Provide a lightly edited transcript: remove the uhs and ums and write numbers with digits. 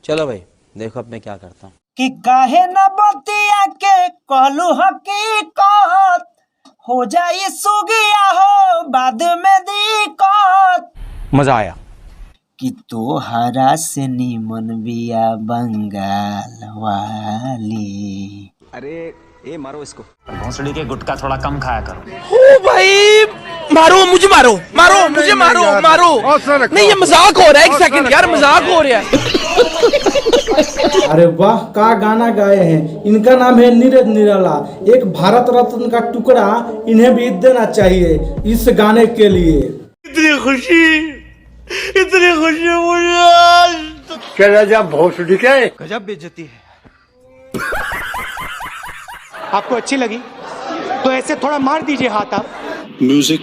चलो भाई देखो अब मैं क्या करता हूँ। कि काहे न बतिया के कहलू हकीकत, हो जाई सुगिया हो बाद में दिक्कत। मजा आया। कि तोहरा से नीमन बिया बंगाल वाली। अरे ए मारो इसको। भोसड़ी के गुटखा थोड़ा कम खाया करो। ओ भाई मारो मुझे, मारो मारो मुझे, मारो मारो। नहीं ये मजाक हो रहा है, एक सेकंड यार, मजाक हो रहा है। अरे वाह, का गाना गाए हैं। इनका नाम है नीरज निराला, एक भारत रत्न का टुकड़ा इन्हें भी देना चाहिए इस गाने के लिए। इतनी खुशी मुझे आज। क्या राजा भोसड़ी के गजब बेइज्जती है। आपको अच्छी लगी तो ऐसे थोड़ा मार दीजिए हाथ आप। म्यूजिक